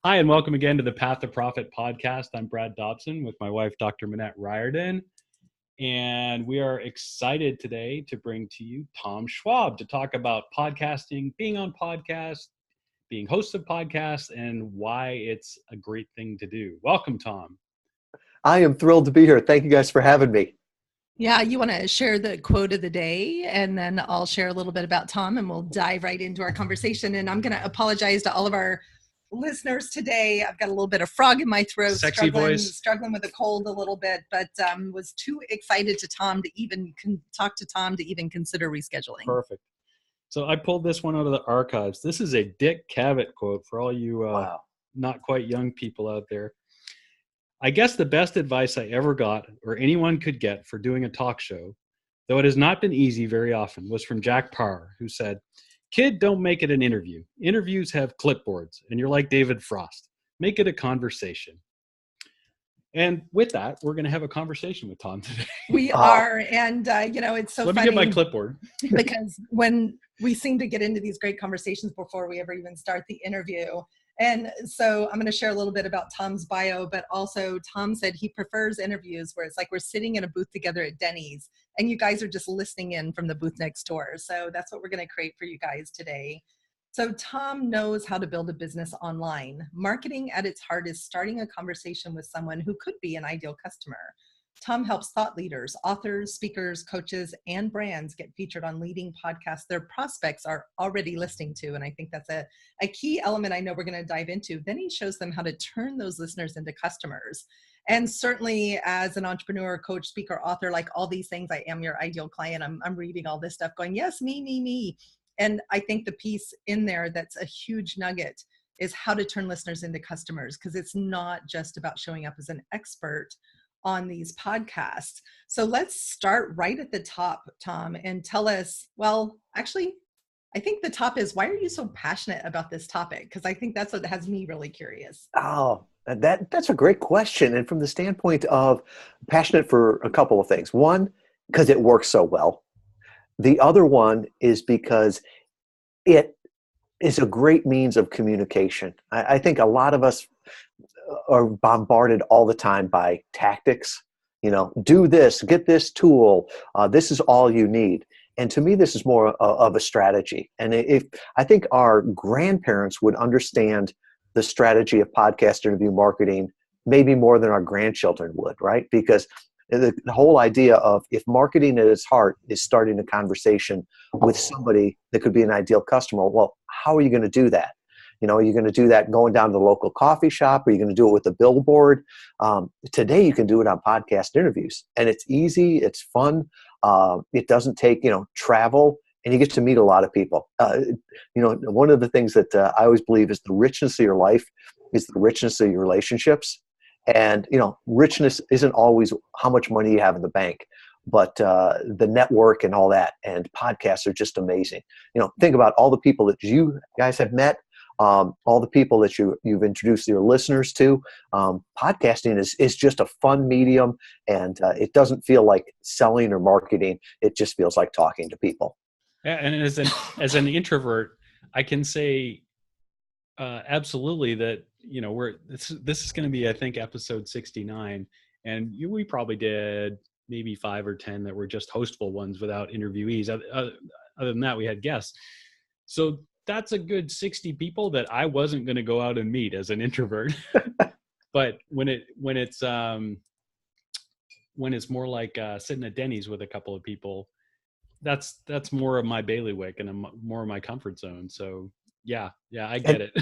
Hi, and welcome again to the Path to Profit podcast. I'm Brad Dobson with my wife, Dr. Minette Riordan. And we are excited today to bring to you Tom Schwab to talk about podcasting, being on podcasts, being host of podcasts, and why it's a great thing to do. Welcome, Tom. I am thrilled to be here. Thank you guys for having me. Yeah, you want to share the quote of the day, and then I'll share a little bit about Tom, and we'll dive right into our conversation. And I'm going to apologize to all of our listeners today. I've got a little bit of frog in my throat, Sexy voice, struggling with a cold a little bit, but was too excited to talk to Tom to even consider rescheduling. Perfect. So I pulled this one out of the archives. This is a Dick Cavett quote for all you not quite young people out there. I guess the best advice I ever got, or anyone could get, for doing a talk show, though it has not been easy very often, was from Jack Paar, who said, "Kid, don't make it an interview. Interviews have clipboards, and you're like David Frost. Make it a conversation." And with that, we're going to have a conversation with Tom today. We are, and it's so funny. Let me get my clipboard. Because when we seem to get into these great conversations before we ever even start the interview. And so I'm going to share a little bit about Tom's bio, but also Tom said he prefers interviews where it's like we're sitting in a booth together at Denny's and you guys are just listening in from the booth next door. So that's what we're going to create for you guys today. So Tom knows how to build a business online. Marketing at its heart is starting a conversation with someone who could be an ideal customer. Tom helps thought leaders, authors, speakers, coaches, and brands get featured on leading podcasts their prospects are already listening to. And I think that's a key element I know we're going to dive into. Then he shows them how to turn those listeners into customers. And certainly as an entrepreneur, coach, speaker, author, like all these things, I am your ideal client. I'm reading all this stuff going, yes, me. And I think the piece in there that's a huge nugget is how to turn listeners into customers, because it's not just about showing up as an expert on these podcasts. So let's start right at the top, Tom, and tell us, well, actually, I think the top is, why are you so passionate about this topic? Because I think that's what has me really curious. Oh, that's a great question. And from the standpoint of passionate for a couple of things. One, because it works so well. The other one is because it is a great means of communication. I think a lot of us are bombarded all the time by tactics. Do this, get this tool. This is all you need. And to me, this is more of a strategy. And if I think our grandparents would understand the strategy of podcast interview marketing, maybe more than our grandchildren would, right? Because the whole idea of, if marketing at its heart is starting a conversation with somebody that could be an ideal customer, well, how are you going to do that? Are you going to do that going down to the local coffee shop? Are you going to do it with a billboard? Today, you can do it on podcast interviews, and it's easy. It's fun. It doesn't take, travel, and you get to meet a lot of people. One of the things that I always believe is the richness of your life is the richness of your relationships. And, richness isn't always how much money you have in the bank, but the network and all that. And podcasts are just amazing. Think about all the people that you guys have met. All the people that you've introduced your listeners to. Podcasting is just a fun medium, and it doesn't feel like selling or marketing. It just feels like talking to people. Yeah, and as an introvert, I can say absolutely that this is going to be, I think, episode 69, and we probably did maybe 5 or 10 that were just hostful ones without interviewees. Other than that, we had guests. So that's a good 60 people that I wasn't going to go out and meet as an introvert. But when it's more like sitting at Denny's with a couple of people, that's more of my bailiwick and more of my comfort zone. So yeah, I get it.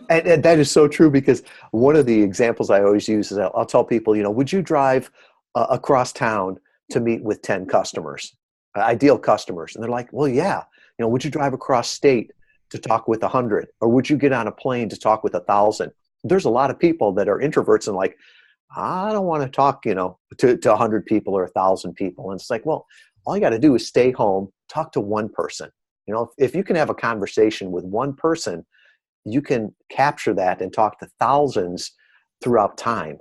and that is so true, because one of the examples I always use is I'll tell people, would you drive across town to meet with 10 customers, ideal customers? And they're like, well, yeah. Would you drive across state to talk with 100, or would you get on a plane to talk with 1,000? There's a lot of people that are introverts and like, I don't want to talk, to 100 people or 1,000 people. And it's like, well, all you got to do is stay home, talk to one person. If you can have a conversation with one person, you can capture that and talk to thousands throughout time.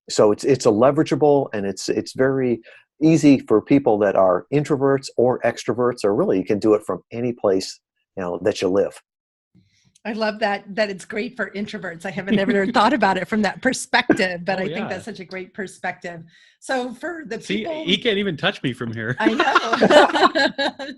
So it's a leverageable, and it's very easy for people that are introverts or extroverts, or really you can do it from any place that you live. I love that it's great for introverts. I haven't ever thought about it from that perspective, but I think that's such a great perspective. So for the people, he can't even touch me from here. I know.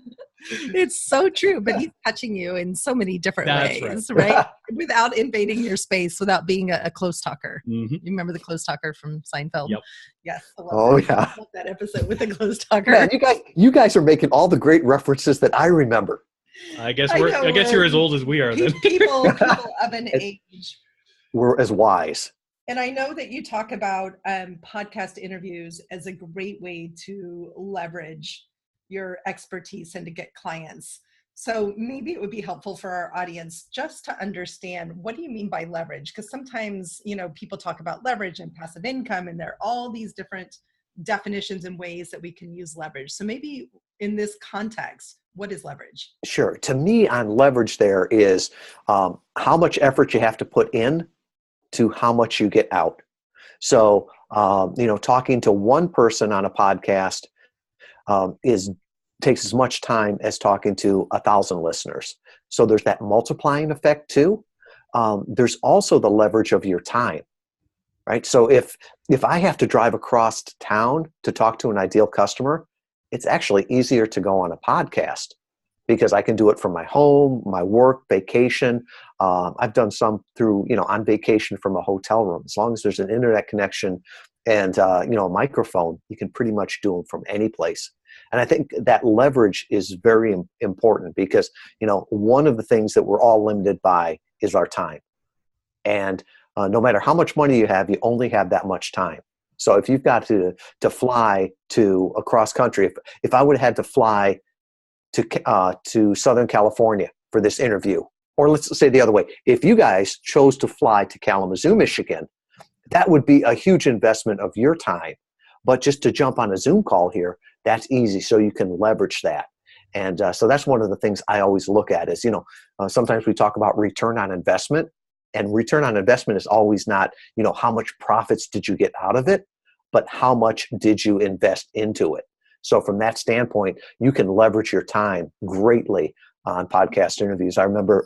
It's so true, but he's touching you in so many different ways, right? Without invading your space, without being a close talker. Mm-hmm. You remember the close talker from Seinfeld? Yep. Yes. Yeah. I love that episode with the close talker. Man, you guys are making all the great references that I remember. I guess you're as old as we are then. People of an age. We're as wise. And I know that you talk about podcast interviews as a great way to leverage your expertise and to get clients. So maybe it would be helpful for our audience just to understand, what do you mean by leverage? Because sometimes, people talk about leverage and passive income, and there are all these different definitions and ways that we can use leverage. So maybe in this context, what is leverage? Sure. To me, on leverage there is how much effort you have to put in to how much you get out. So, talking to one person on a podcast takes as much time as talking to 1,000 listeners. So there's that multiplying effect too. There's also the leverage of your time, right? So if I have to drive across town to talk to an ideal customer, it's actually easier to go on a podcast because I can do it from my home, my work, vacation. I've done some through, on vacation from a hotel room. As long as there's an internet connection and, a microphone, you can pretty much do them from any place. And I think that leverage is very important because, one of the things that we're all limited by is our time. And no matter how much money you have, you only have that much time. So if you've got to fly to across country, if I would have had to fly to Southern California for this interview, or let's say the other way, if you guys chose to fly to Kalamazoo, Michigan, that would be a huge investment of your time. But just to jump on a Zoom call here, that's easy. So you can leverage that. And so that's one of the things I always look at is, sometimes we talk about return on investment, and return on investment is always not, how much profits did you get out of it, but how much did you invest into it? So from that standpoint, you can leverage your time greatly on podcast interviews. I remember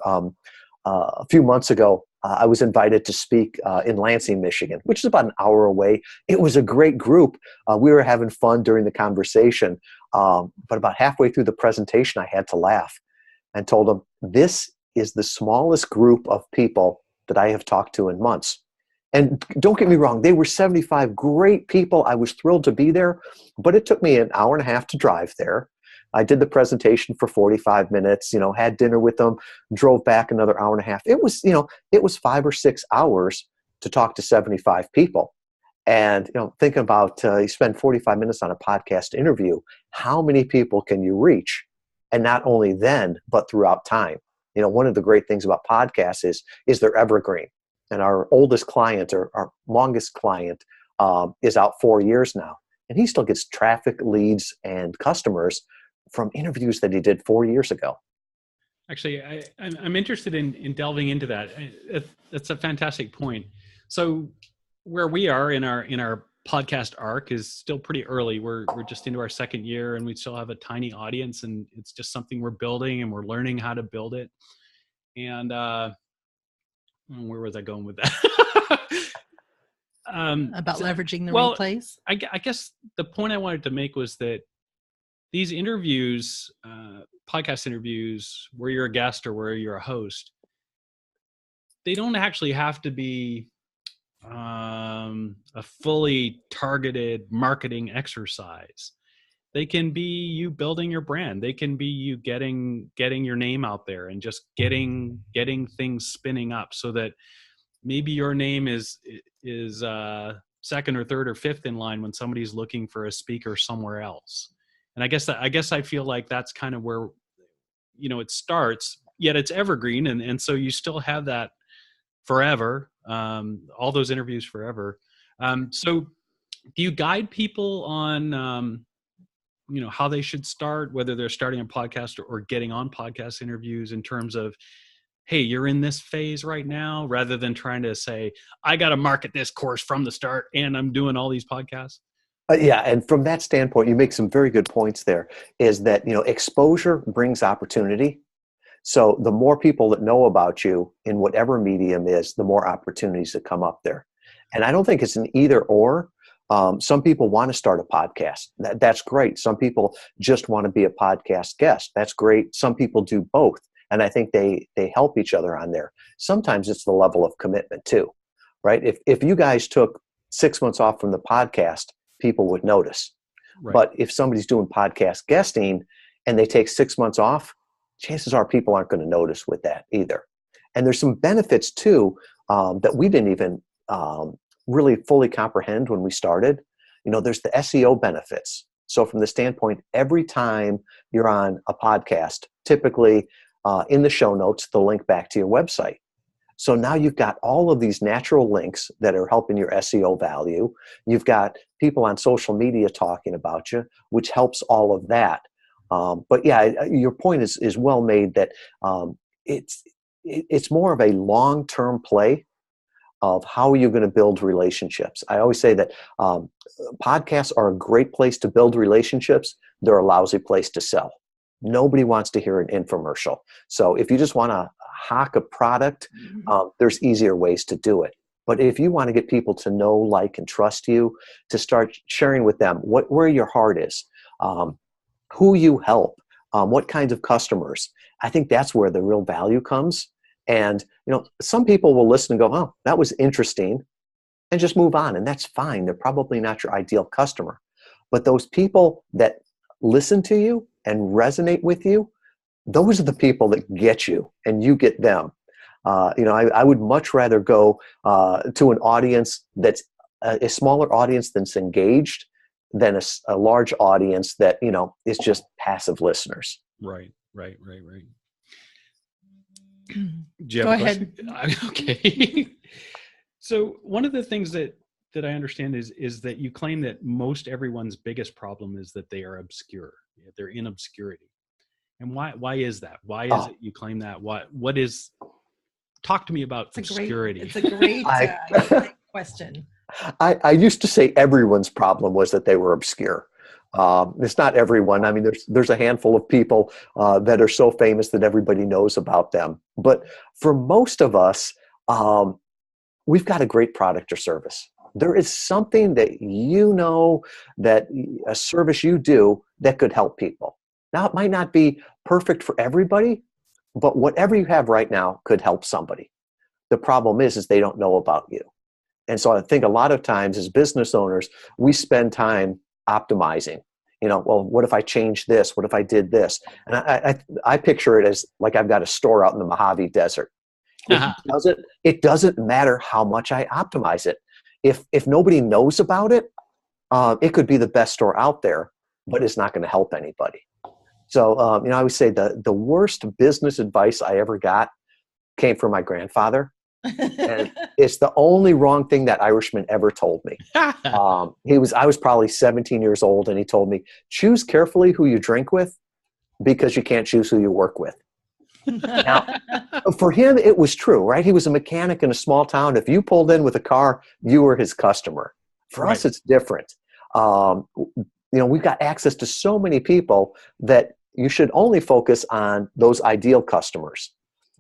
a few months ago, I was invited to speak in Lansing, Michigan, which is about an hour away. It was a great group. We were having fun during the conversation, but about halfway through the presentation, I had to laugh and told them, this is the smallest group of people that I have talked to in months. And don't get me wrong, they were 75 great people. I was thrilled to be there, but it took me an hour and a half to drive there. I did the presentation for 45 minutes, had dinner with them, drove back another hour and a half. It was 5 or 6 hours to talk to 75 people. And, thinking about you spend 45 minutes on a podcast interview, how many people can you reach? And not only then, but throughout time. One of the great things about podcasts is they're evergreen. And our oldest client or our longest client is out 4 years now. And he still gets traffic, leads, and customers from interviews that he did 4 years ago. Actually, I'm interested in delving into that. That's a fantastic point. So where we are in our podcast arc is still pretty early. We're just into our second year and we still have a tiny audience, and it's just something we're building and we're learning how to build it. And where was I going with that? About leveraging the replays? I guess the point I wanted to make was that these interviews, podcast interviews, where you're a guest or where you're a host, they don't actually have to be a fully targeted marketing exercise. They can be you building your brand. They can be you getting your name out there and just getting things spinning up so that maybe your name is second or third or fifth in line when somebody's looking for a speaker somewhere else. And I guess I feel like that's kind of where, it starts, yet it's evergreen. And so you still have that forever, all those interviews forever. So do you guide people on, how they should start, whether they're starting a podcast or getting on podcast interviews in terms of, hey, you're in this phase right now, rather than trying to say, I got to market this course from the start and I'm doing all these podcasts? Yeah, and from that standpoint, you make some very good points there, is that, exposure brings opportunity. So the more people that know about you in whatever medium is, the more opportunities that come up there. And I don't think it's an either or. Some people want to start a podcast. That's great. Some people just want to be a podcast guest. That's great. Some people do both. And I think they help each other on there. Sometimes it's the level of commitment too, right? If you guys took 6 months off from the podcast, people would notice. Right. But if somebody's doing podcast guesting and they take 6 months off, chances are people aren't going to notice with that either. And there's some benefits too that we didn't even really fully comprehend when we started. There's the SEO benefits. So from the standpoint, every time you're on a podcast, typically in the show notes, they'll link back to your website. So now you've got all of these natural links that are helping your SEO value. You've got people on social media talking about you, which helps all of that. But yeah, your point is well made that it's more of a long-term play of how are you going to build relationships. I always say that podcasts are a great place to build relationships. They're a lousy place to sell. Nobody wants to hear an infomercial. So if you just want to hawk a product, there's easier ways to do it. But if you want to get people to know, like, and trust you, to start sharing with them where your heart is, who you help, what kinds of customers, I think that's where the real value comes. And some people will listen and go, oh, that was interesting, and just move on. And that's fine. They're probably not your ideal customer. But those people that listen to you and resonate with you, those are the people that get you and you get them. I would much rather go to an audience that's a smaller audience that's engaged than a large audience that, is just passive listeners. Right. Go ahead. Okay. So one of the things that I understand is that you claim that most everyone's biggest problem is that they are obscure. They're in obscurity. And why is that? Why is it you claim that? What is, talk to me about obscurity. It's a great question. I used to say everyone's problem was that they were obscure. It's not everyone. I mean, there's a handful of people that are so famous that everybody knows about them. But for most of us, we've got a great product or service. There is something that that a service you do that could help people. Now, it might not be perfect for everybody, but whatever you have right now could help somebody. The problem is they don't know about you. And so I think a lot of times as business owners, we spend time optimizing. Well, what if I changed this? What if I did this? And I picture it as like I've got a store out in the Mojave Desert. It doesn't matter how much I optimize it. If nobody knows about it, it could be the best store out there, but it's not going to help anybody. So, I would say the worst business advice I ever got came from my grandfather. And it's the only wrong thing that Irishman ever told me. I was probably 17 years old, and he told me, choose carefully who you drink with because you can't choose who you work with. Now, for him, it was true, right? He was a mechanic in a small town. If you pulled in with a car, you were his customer. For us, it's different. We've got access to so many people that you should only focus on those ideal customers.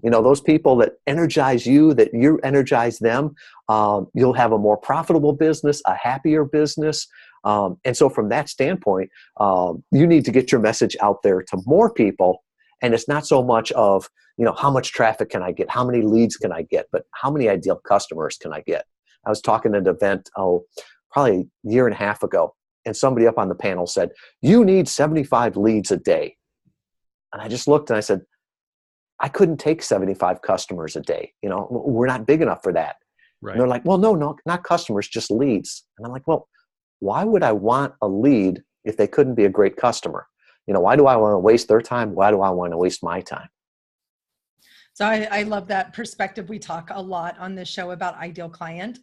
Those people that energize you, that you energize them, you'll have a more profitable business, a happier business. And so from that standpoint, you need to get your message out there to more people. And it's not so much of, how much traffic can I get? How many leads can I get? But how many ideal customers can I get? I was talking at an event, probably a year and a half ago, and somebody up on the panel said, you need 75 leads a day. And I just looked and I said, I couldn't take 75 customers a day. We're not big enough for that. Right. And they're like, well, no, not customers, just leads. And I'm like, well, why would I want a lead if they couldn't be a great customer? Why do I want to waste their time? Why do I want to waste my time? So I love that perspective. We talk a lot on this show about ideal client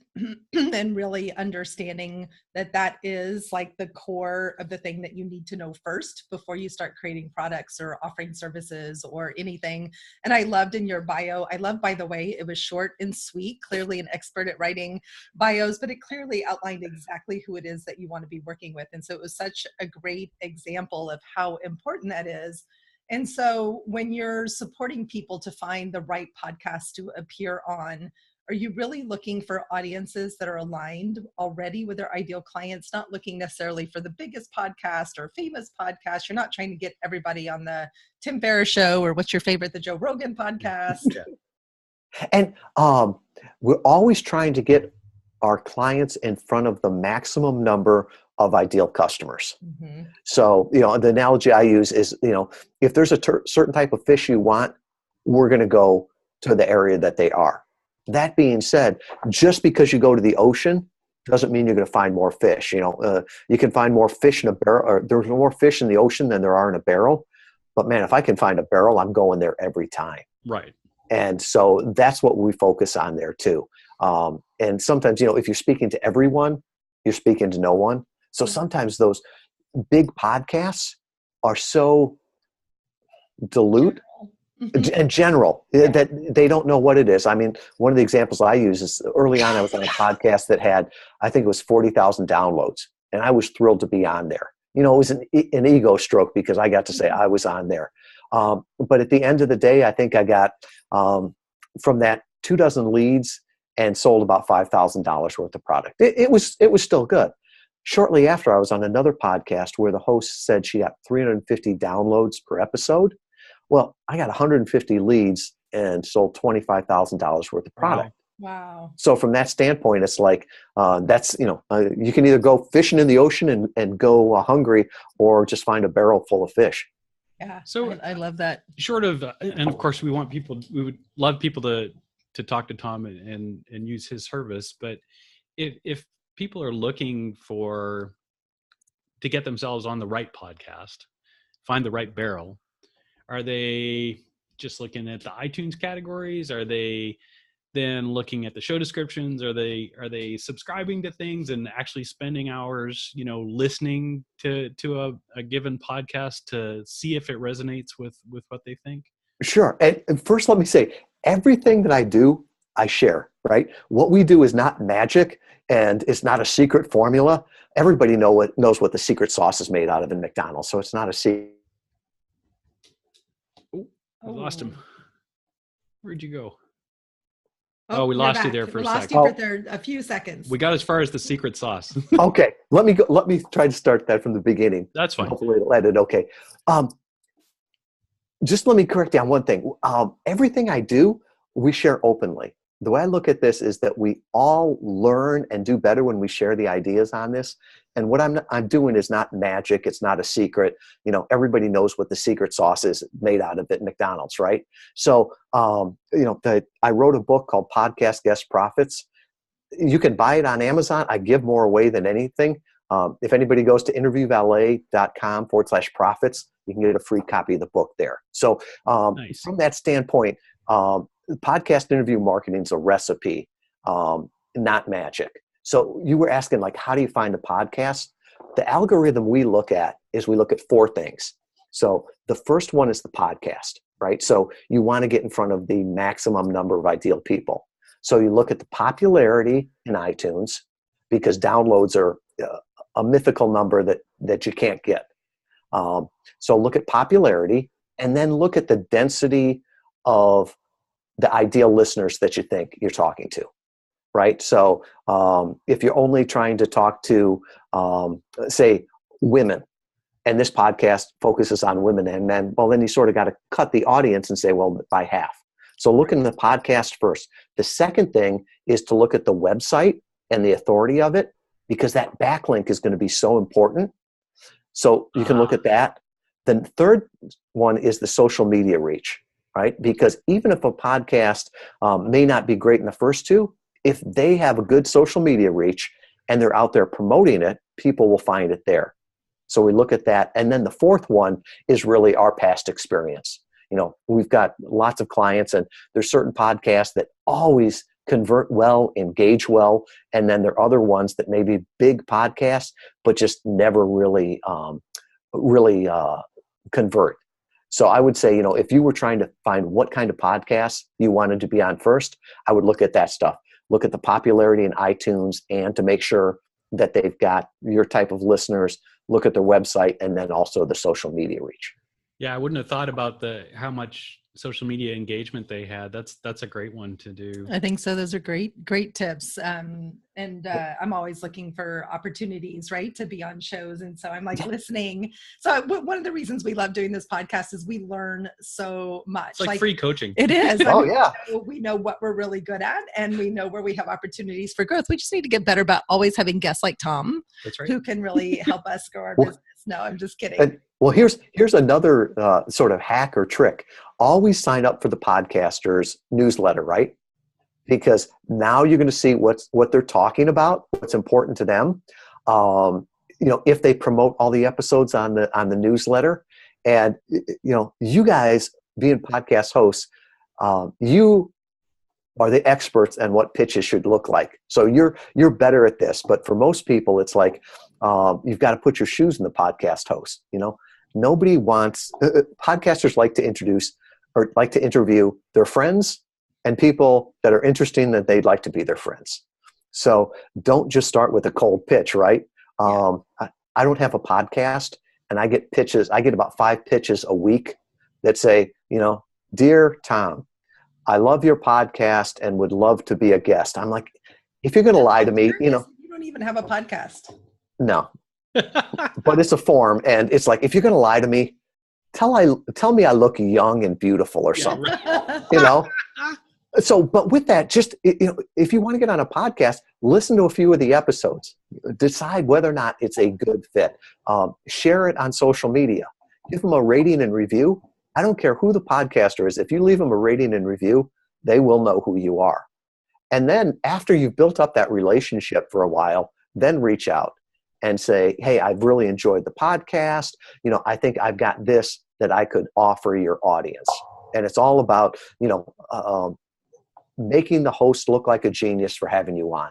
and really understanding that is like the core of the thing that you need to know first before you start creating products or offering services or anything. And I loved in your bio, by the way, it was short and sweet, clearly an expert at writing bios, but it clearly outlined exactly who it is that you want to be working with. And so it was such a great example of how important that is. And so when you're supporting people to find the right podcast to appear on, are you really looking for audiences that are aligned already with their ideal clients, not looking necessarily for the biggest podcast or famous podcast? You're not trying to get everybody on the Tim Ferriss show, or what's your favorite, the Joe Rogan podcast? And we're always trying to get our clients in front of the maximum number of ideal customers. Mm-hmm. So, the analogy I use is, if there's a certain type of fish you want, we're going to go to the area that they are. That being said, just because you go to the ocean doesn't mean you're going to find more fish. You can find more fish in a barrel, or there's more fish in the ocean than there are in a barrel. But man, if I can find a barrel, I'm going there every time. Right. And so that's what we focus on there too. And sometimes, if you're speaking to everyone, you're speaking to no one. So sometimes those big podcasts are so dilute and general that they don't know what it is. I mean, one of the examples I use is early on, I was on a podcast that had, I think it was 40,000 downloads, and I was thrilled to be on there. It was an ego stroke because I got to say I was on there. But at the end of the day, I think I got from that 24 leads and sold about $5,000 worth of product. It was still good. Shortly after, I was on another podcast where the host said she got 350 downloads per episode. Well, I got 150 leads and sold $25,000 worth of product. Wow. So from that standpoint, it's like that's, you can either go fishing in the ocean and go hungry, or just find a barrel full of fish. Yeah. So I love that. Short of, and of course we would love people to talk to Tom and use his service. But if people are looking to get themselves on the right podcast, find the right barrel, are they just looking at the iTunes categories? Are they then looking at the show descriptions? Are they subscribing to things and actually spending hours, listening to a given podcast to see if it resonates with what they think? Sure. And first, let me say, everything that I do, I share, right? What we do is not magic, and it's not a secret formula. Everybody knows what the secret sauce is made out of in McDonald's, so it's not a secret. I lost him. Where'd you go? Oh, we lost you there for a second. We lost you for a few seconds. We got as far as the secret sauce. Okay, let me try to start that from the beginning. That's fine. Hopefully it'll edit okay. Just let me correct you on one thing. Everything I do, we share openly. The way I look at this is that we all learn and do better when we share the ideas on this. And what I'm doing is not magic. It's not a secret. Everybody knows what the secret sauce is made out of at McDonald's, right? So, I wrote a book called Podcast Guest Profits. You can buy it on Amazon. I give more away than anything. If anybody goes to interviewvalet.com/profits, you can get a free copy of the book there. So nice. From that standpoint, podcast interview marketing is a recipe, not magic. So you were asking, how do you find a podcast? The algorithm we look at is we look at 4 things. So the first one is the podcast, right? So you want to get in front of the maximum number of ideal people. So you look at the popularity in iTunes, because downloads are a mythical number that you can't get. So look at popularity, and then look at the density of the ideal listeners that you think you're talking to, right? So if you're only trying to talk to, say, women, and this podcast focuses on women and men, well, then you sort of got to cut the audience and say, well, by half. So look in the podcast first. The second thing is to look at the website and the authority of it, because that backlink is going to be so important. So you can look at that. Then the third one is the social media reach, right? Because even if a podcast may not be great in the first 2, if they have a good social media reach and they're out there promoting it, people will find it there. So we look at that. And then the fourth one is really our past experience. We've got lots of clients, and there's certain podcasts that always convert well, engage well, and then there are other ones that may be big podcasts but just never really convert. So I would say, if you were trying to find what kind of podcasts you wanted to be on first, I would look at that stuff. Look at the popularity in iTunes, and to make sure that they've got your type of listeners, look at their website, and then also the social media reach. Yeah, I wouldn't have thought about how much social media engagement they had. That's a great one to do. I think so. Those are great tips. And I'm always looking for opportunities, right, to be on shows. And so I'm like listening. So one of the reasons we love doing this podcast is we learn so much. It's like free coaching. It is. Oh, yeah. We know what we're really good at, and we know where we have opportunities for growth. We just need to get better about always having guests like Tom. That's right. Who can really help us grow our business. No, I'm just kidding. Well, here's another sort of hack or trick. Always sign up for the podcasters newsletter, right? Because now you're going to see what they're talking about, what's important to them. If they promote all the episodes on the newsletter, and you guys being podcast hosts, you are the experts on what pitches should look like. So you're better at this. But for most people, it's like you've got to put your shoes in the podcast host. Nobody wants podcasters like to introduce or like to interview their friends and people that are interesting that they'd like to be their friends. So don't just start with a cold pitch, right? I don't have a podcast, and I get pitches. I get about 5 pitches a week that say, dear Tom, I love your podcast and would love to be a guest. I'm like, if you're going to lie to me, You don't even have a podcast. No, but it's a form, and it's like, if you're going to lie to me, tell me I look young and beautiful or something, So, but with that, just, if you want to get on a podcast, listen to a few of the episodes, decide whether or not it's a good fit, share it on social media, give them a rating and review. I don't care who the podcaster is. If you leave them a rating and review, they will know who you are. And then after you've built up that relationship for a while, then reach out and say, hey, I've really enjoyed the podcast. I think I've got this that I could offer your audience. And it's all about, making the host look like a genius for having you on.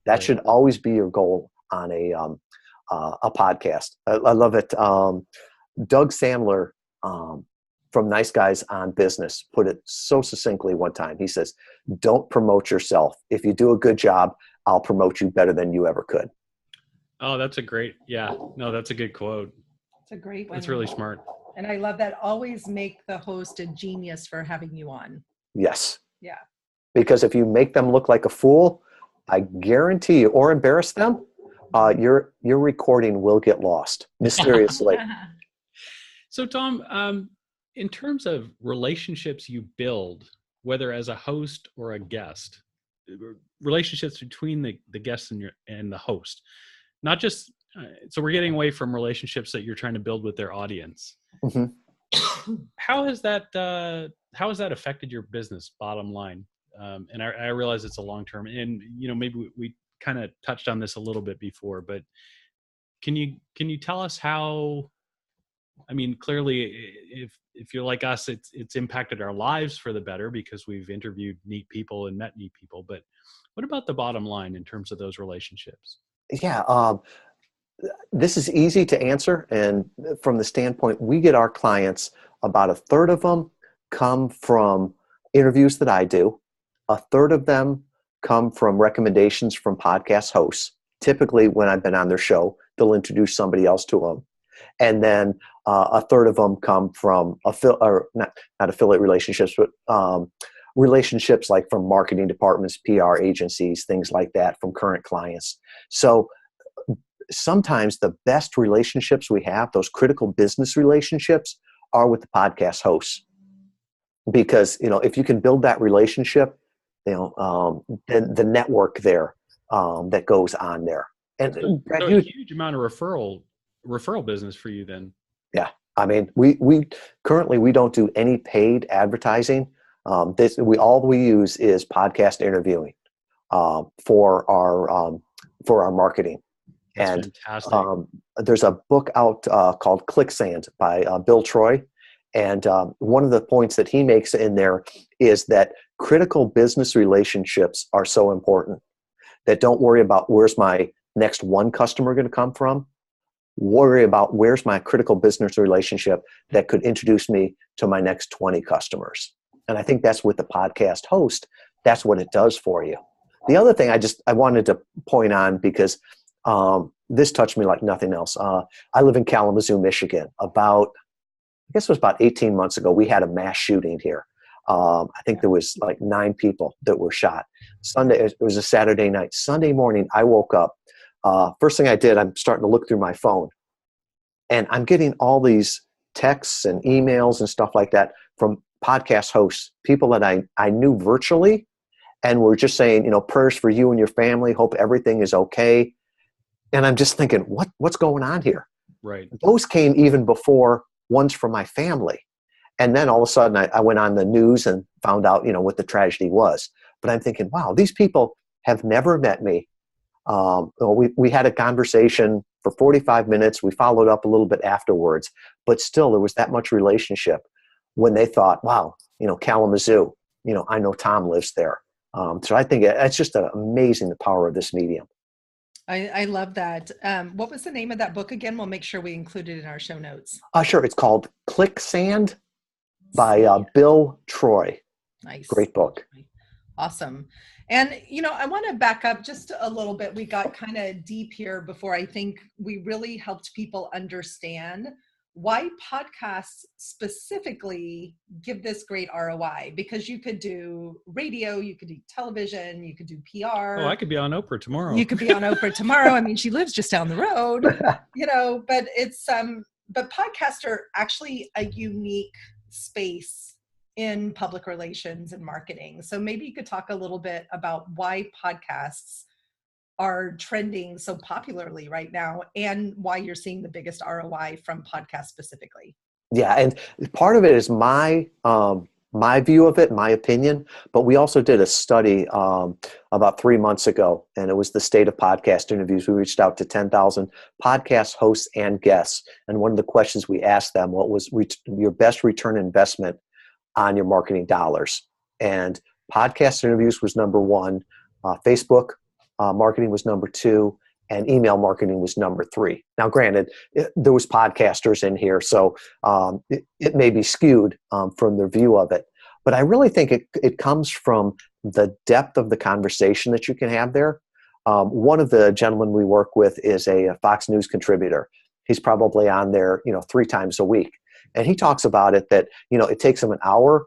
That should always be your goal on a podcast. I love it. Doug Sandler from Nice Guys on Business put it so succinctly one time. He says, don't promote yourself. If you do a good job, I'll promote you better than you ever could. Oh, that's a great, that's a good quote. It's a great one. That's really smart. And I love that. Always make the host a genius for having you on. Yes. Yeah. Because if you make them look like a fool, I guarantee you, or embarrass them, your recording will get lost mysteriously. So, Tom, in terms of relationships you build, whether as a host or a guest, relationships between the guest and the host, not just so we're getting away from relationships that you're trying to build with their audience. Mm-hmm. How has that affected your business, bottom line? And I realize it's a long term, and maybe we kind of touched on this a little bit before, but can you tell us how? I mean, clearly, if you're like us, it's impacted our lives for the better because we've interviewed neat people and met neat people. But what about the bottom line in terms of those relationships? Yeah, this is easy to answer, and from the standpoint, we get our clients, about a third of them come from interviews that I do. A third of them come from recommendations from podcast hosts. Typically, when I've been on their show, they'll introduce somebody else to them. And then a third of them come from not affiliate relationships, but relationships like from marketing departments, PR agencies, things like that, from current clients. So sometimes the best relationships we have, those critical business relationships, are with the podcast hosts. Because, if you can build that relationship, the network there that goes on there. And so a huge amount of referral business for you then. Yeah. I mean, we currently don't do any paid advertising. All we use is podcast interviewing for our marketing. That's fantastic. There's a book out called Clicksand by Bill Troy. And one of the points that he makes in there is that critical business relationships are so important that don't worry about where's my next one customer going to come from. Worry about where's my critical business relationship that could introduce me to my next 20 customers. And I think that's with the podcast host. That's what it does for you. The other thing I wanted to point on, because this touched me like nothing else. I live in Kalamazoo, Michigan, about guess it was about 18 months ago, we had a mass shooting here. I think there was like 9 people that were shot. It was a Saturday night. Sunday morning, I woke up. First thing I did, I'm starting to look through my phone, and I'm getting all these texts and emails and stuff like that from podcast hosts, people that I knew virtually, and were just saying, prayers for you and your family. Hope everything is okay. And I'm just thinking, what's going on here? Right. Those came even before ones from my family. And then all of a sudden I went on the news and found out, what the tragedy was. But I'm thinking, wow, these people have never met me. We had a conversation for 45 minutes. We followed up a little bit afterwards, but still there was that much relationship when they thought, wow, Kalamazoo, I know Tom lives there. So I think it's just amazing, the power of this medium. I love that. What was the name of that book again? We'll make sure we include it in our show notes. Sure. It's called Clicksand by Bill Troy. Nice. Great book. Awesome. And, I want to back up just a little bit. We got kind of deep here before. I think we really helped people understand why podcasts specifically give this great ROI, because you could do radio, you could do television, you could do PR. Oh, I could be on Oprah tomorrow. You could be on Oprah tomorrow. I mean, she lives just down the road, but it's, but podcasts are actually a unique space in public relations and marketing. So maybe you could talk a little bit about why podcasts are trending so popularly right now and why you're seeing the biggest ROI from podcasts specifically. Yeah. And part of it is my view of it, my opinion, but we also did a study about 3 months ago, and it was the state of podcast interviews. We reached out to 10,000 podcast hosts and guests. And one of the questions we asked them, what was your best return investment on your marketing dollars? And podcast interviews was number 1. Facebook marketing was number 2, and email marketing was number 3. Now, granted, there was podcasters in here, so it may be skewed from their view of it. But I really think it comes from the depth of the conversation that you can have there. One of the gentlemen we work with is a Fox News contributor. He's probably on there, 3 times a week. And he talks about it that, it takes him an hour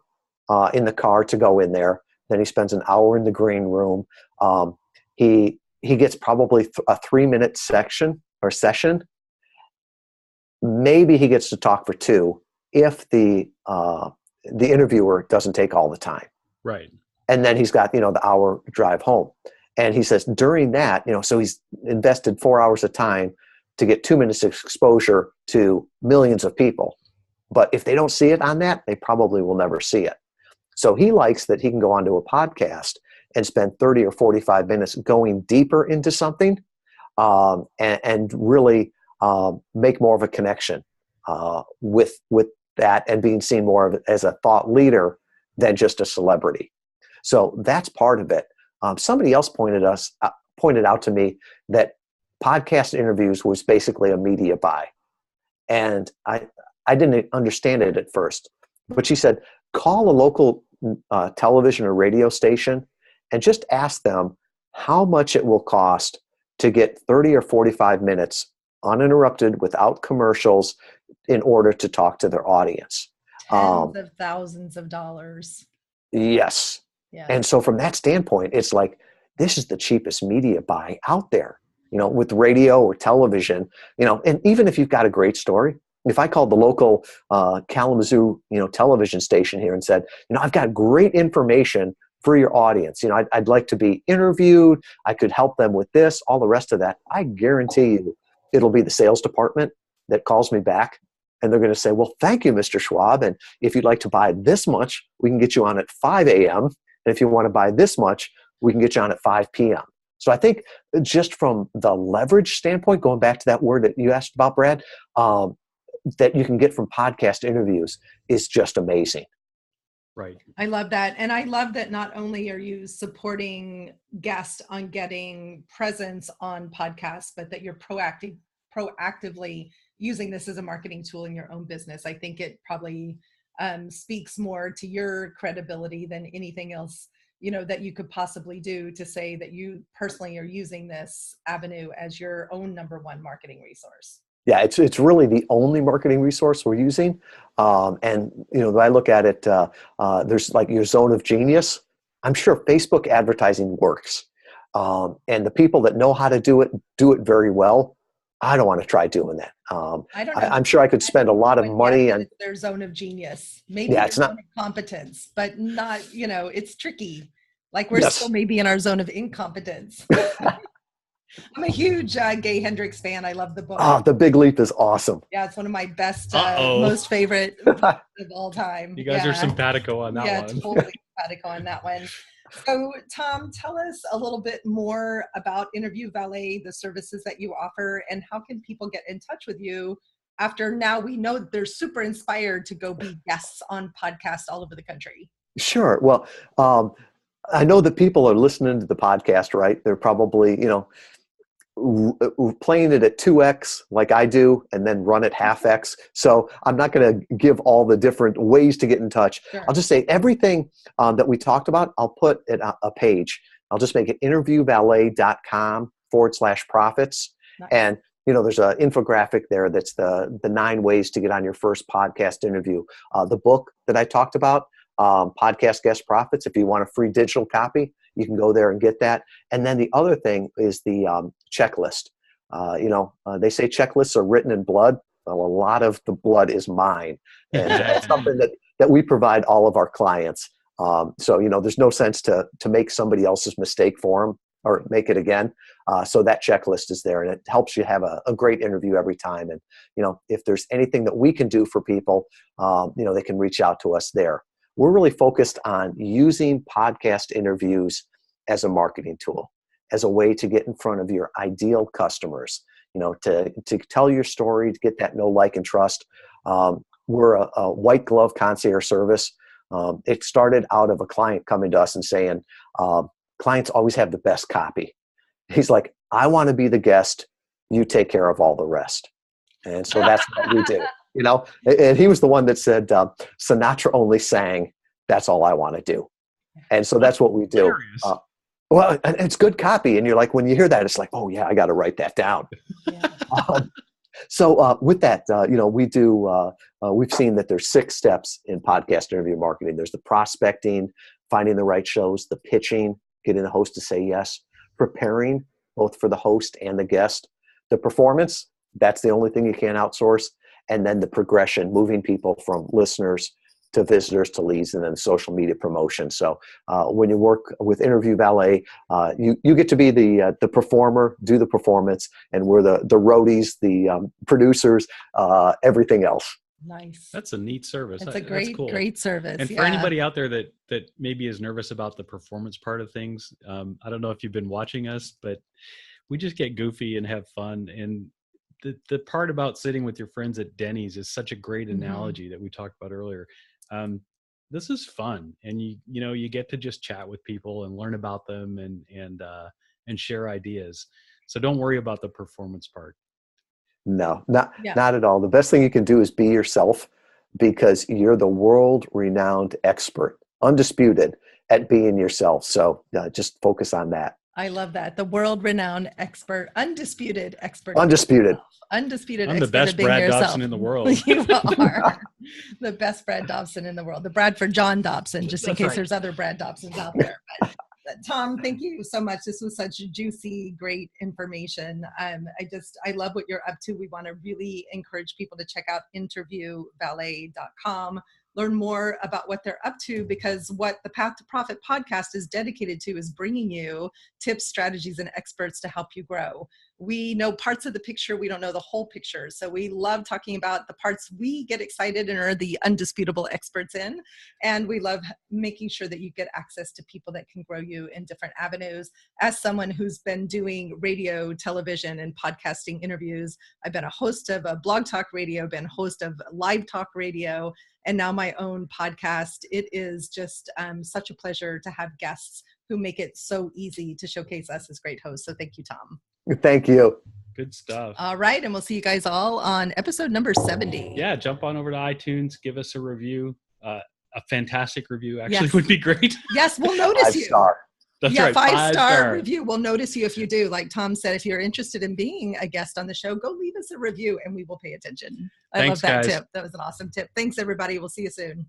in the car to go in there. Then he spends an hour in the green room. He gets probably a 3-minute session. Maybe he gets to talk for 2 if the interviewer doesn't take all the time. Right. And then he's got, the hour drive home. And he says during that, so he's invested 4 hours of time to get 2 minutes of exposure to millions of people. But if they don't see it on that, they probably will never see it. So he likes that he can go onto a podcast and spend 30 or 45 minutes going deeper into something and really make more of a connection with that, and being seen more of as a thought leader than just a celebrity. So that's part of it. Somebody else pointed out to me that podcast interviews was basically a media buy. And I didn't understand it at first. But she said, call a local television or radio station and just ask them how much it will cost to get 30 or 45 minutes uninterrupted without commercials in order to talk to their audience. Tens of thousands of dollars. Yes. Yeah. And so from that standpoint, it's like, this is the cheapest media buy out there, with radio or television, and even if you've got a great story, if I called the local Kalamazoo, television station here and said, I've got great information for your audience. I'd like to be interviewed. I could help them with this, all the rest of that. I guarantee you it'll be the sales department that calls me back, and they're going to say, well, thank you, Mr. Schwab. And if you'd like to buy this much, we can get you on at 5 a.m. And if you want to buy this much, we can get you on at 5 p.m. So I think just from the leverage standpoint, going back to that word that you asked about, Brad, that you can get from podcast interviews is just amazing. Right. I love that. And I love that not only are you supporting guests on getting presence on podcasts, but that you're proactively using this as a marketing tool in your own business. I think it probably speaks more to your credibility than anything else, that you could possibly do, to say that you personally are using this avenue as your own number 1 marketing resource. Yeah, it's really the only marketing resource we're using. And when I look at it, there's like your zone of genius. I'm sure Facebook advertising works, and the people that know how to do it very well. I don't want to try doing that. I don't know. I'm sure I could spend a lot of money on their zone of genius, maybe yeah, their it's not zone of competence, but not. It's tricky. Like we're still maybe in our zone of incompetence. I'm a huge Gay Hendricks fan. I love the book. Oh, The Big Leap is awesome. Yeah, it's one of my best, most favorite of all time. You guys are simpatico on that one. Yeah, totally simpatico on that one. So, Tom, tell us a little bit more about Interview Valet, the services that you offer, and how can people get in touch with you after now we know that they're super inspired to go be guests on podcasts all over the country? Sure. Well, I know that people are listening to the podcast, right? They're probably, playing it at 2x like I do and then run it half X. So I'm not going to give all the different ways to get in touch. Sure. I'll just say everything that we talked about, I'll put it a page. I'll just make it interviewvalet.com/profits. Nice. And, there's an infographic there that's the 9 ways to get on your first podcast interview. The book that I talked about, Podcast Guest Profits, if you want a free digital copy, you can go there and get that. And then the other thing is the checklist. They say checklists are written in blood. Well, a lot of the blood is mine. And it's something that we provide all of our clients. So there's no sense to make somebody else's mistake for them or make it again. So that checklist is there, and it helps you have a great interview every time. And, if there's anything that we can do for people, they can reach out to us there. We're really focused on using podcast interviews as a marketing tool, as a way to get in front of your ideal customers, to tell your story, to get that know, like, and trust. We're a white glove concierge service. It started out of a client coming to us and saying, clients always have the best copy. He's like, I want to be the guest. You take care of all the rest. And so that's what we do. And he was the one that said, Sinatra only sang, that's all I want to do. And so that's what we do. Well, and it's good copy. And you're like, when you hear that, it's like, oh yeah, I got to write that down. Yeah. So with that, we do, we've seen that there's 6 steps in podcast interview marketing. There's the prospecting, finding the right shows, the pitching, getting the host to say yes, preparing both for the host and the guest, the performance, that's the only thing you can't outsource. And then the progression, moving people from listeners to visitors to leads, and then social media promotion. So when you work with Interview Valet, you get to be the performer, do the performance, and we're the roadies, the producers, everything else. Nice. That's a neat service. It's a great service. And for anybody out there that maybe is nervous about the performance part of things, I don't know if you've been watching us, but we just get goofy and have fun. And the part about sitting with your friends at Denny's is such a great analogy that we talked about earlier. This is fun, and you get to just chat with people and learn about them and share ideas. So don't worry about the performance part. No, not at all. The best thing you can do is be yourself, because you're the world-renowned expert, undisputed at being yourself. So just focus on that. I love that. The world-renowned expert, undisputed expert. Undisputed. Undisputed I'm expert. the best Brad Dobson in the world. You are the best Brad Dobson in the world. The Bradford John Dobson, just in case there's other Brad Dobsons out there. But Tom, thank you so much. This was such juicy, great information. I love what you're up to. We want to really encourage people to check out interviewvalet.com. Learn more about what they're up to, because what the Path to Profit podcast is dedicated to is bringing you tips, strategies, and experts to help you grow. We know parts of the picture. We don't know the whole picture. So we love talking about the parts we get excited and are the undisputable experts in. And we love making sure that you get access to people that can grow you in different avenues. As someone who's been doing radio, television, and podcasting interviews, I've been a host of a blog talk radio, been host of live talk radio, and now my own podcast. It is just such a pleasure to have guests who make it so easy to showcase us as great hosts. So thank you, Tom. Thank you. Good stuff. All right. And we'll see you guys all on episode number 70. Yeah. Jump on over to iTunes. Give us a review. A fantastic review actually would be great. Yes. We'll notice 5 you. Star. That's yeah, right. 5-star review. We'll notice you if you do. Like Tom said, if you're interested in being a guest on the show, go leave us a review and we will pay attention. I love that tip. That was an awesome tip. Thanks, everybody. We'll see you soon.